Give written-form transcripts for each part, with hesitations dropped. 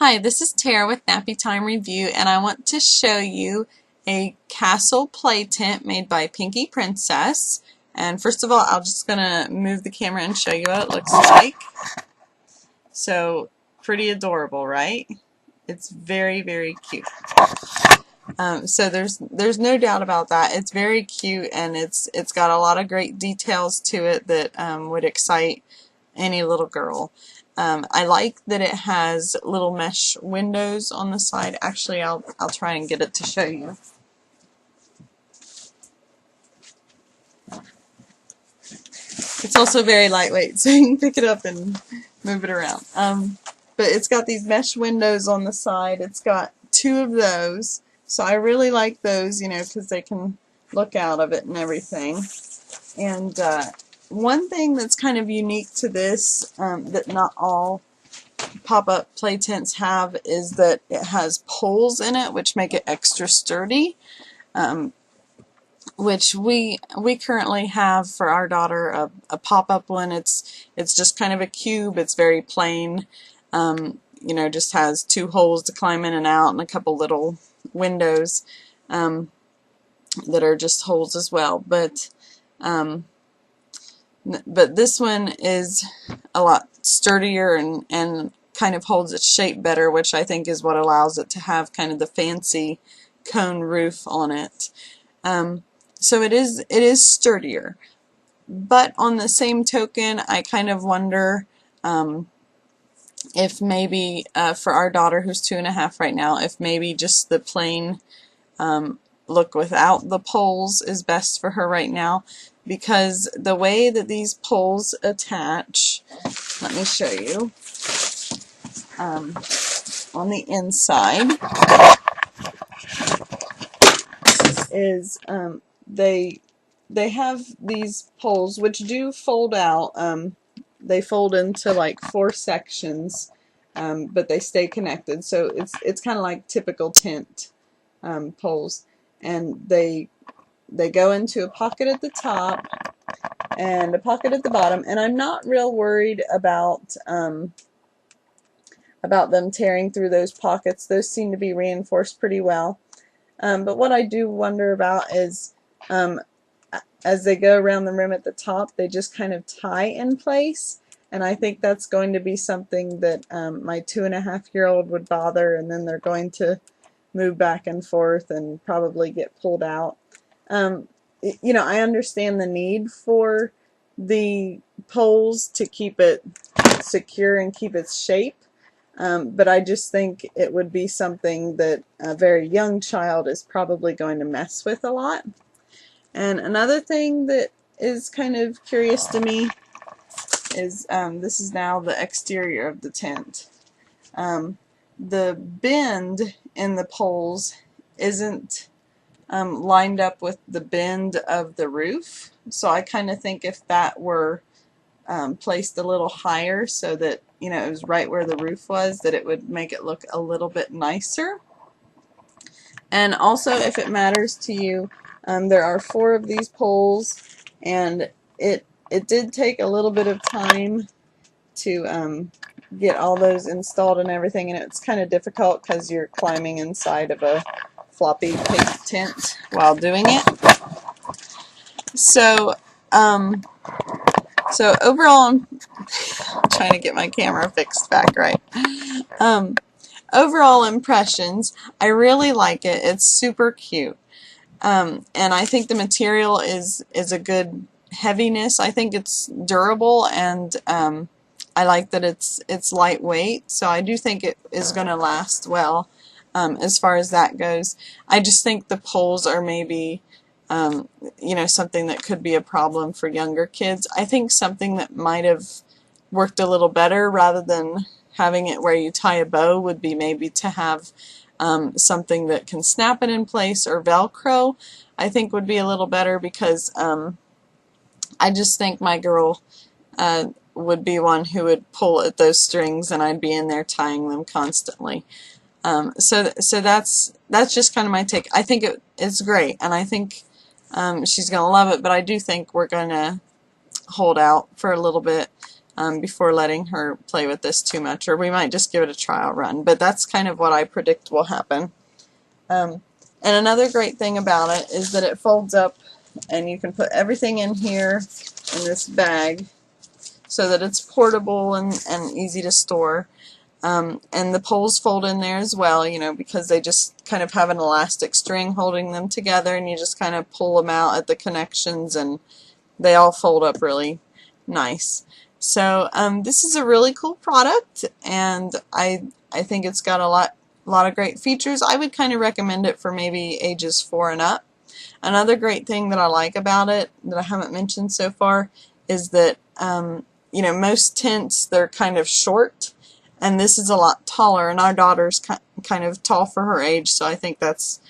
Hi, this is Tara with Nappytime Review, and I want to show you a castle play tent made by PinkyPrincess. And first of all, I'm just going to move the camera and show you what it looks like. So, pretty adorable, right? It's very, very cute. So there's no doubt about that. It's very cute, and it's got a lot of great details to it that would excite any little girl. I like that it has little mesh windows on the side. Actually, I'll try and get it to show you. It's also very lightweight, so you can pick it up and move it around. But it's got these mesh windows on the side. It's got two of those, so I really like those, you know, because they can look out of it and everything. And one thing that's kind of unique to this that not all pop-up play tents have is that it has poles in it, which make it extra sturdy. Which we currently have for our daughter a pop-up one. It's just kind of a cube. It's very plain. You know, just has two holes to climb in and out, and a couple little windows that are just holes as well. But this one is a lot sturdier and kind of holds its shape better, which I think is what allows it to have kind of the fancy cone roof on it. So it is sturdier. But on the same token, I kind of wonder if maybe for our daughter, who's 2.5 right now, if maybe just the plain look without the poles is best for her right now, because the way that these poles attach, let me show you, on the inside is they have these poles which do fold out. They fold into like 4 sections, but they stay connected, so it's kind of like typical tent poles, and they go into a pocket at the top and a pocket at the bottom, and I'm not real worried about them tearing through those pockets. Those seem to be reinforced pretty well. But what I do wonder about is as they go around the rim at the top, they just kind of tie in place, and I think that's going to be something that my 2.5-year-old would bother, and then they're going to move back and forth and probably get pulled out. You know, I understand the need for the poles to keep it secure and keep its shape, but I just think it would be something that a very young child is probably going to mess with a lot. And another thing that is kind of curious to me is this is now the exterior of the tent. The bend in the poles isn't lined up with the bend of the roof, so I kind of think if that were placed a little higher so that, you know, it was right where the roof was, that it would make it look a little bit nicer. And also, if it matters to you, there are 4 of these poles, and it did take a little bit of time to get all those installed and everything, and it's kind of difficult because you're climbing inside of a floppy pig tent while doing it. So overall, I'm trying to get my camera fixed back right. Overall impressions, I really like it. It's super cute. And I think the material is a good heaviness. I think it's durable, and I like that it's lightweight, so I do think it is going to last well as far as that goes. I just think the poles are maybe you know, something that could be a problem for younger kids. I think something that might have worked a little better, rather than having it where you tie a bow, would be maybe to have something that can snap it in place, or Velcro, I think would be a little better, because I just think my girl would be one who would pull at those strings, and I'd be in there tying them constantly. So that's just kind of my take. I think it's great, and I think she's going to love it, but I do think we're going to hold out for a little bit before letting her play with this too much, or we might just give it a trial run, but that's kind of what I predict will happen. And another great thing about it is that it folds up and you can put everything in here in this bag so that it's portable and easy to store. And the poles fold in there as well, you know, because they just kind of have an elastic string holding them together, and you just kind of pull them out at the connections and they all fold up really nice. So this is a really cool product, and I think it's got a lot of great features. I would kind of recommend it for maybe ages 4 and up. Another great thing that I like about it that I haven't mentioned so far is that you know, most tents, they're kind of short, and this is a lot taller, and our daughter's kind of tall for her age, so I think that's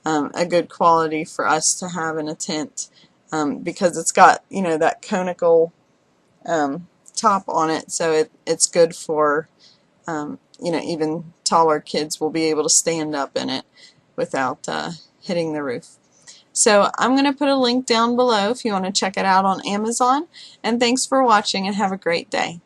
a good quality for us to have in a tent, because it's got, you know, that conical top on it, so it's good for you know, even taller kids will be able to stand up in it without hitting the roof. So I'm going to put a link down below if you want to check it out on Amazon, and thanks for watching and have a great day.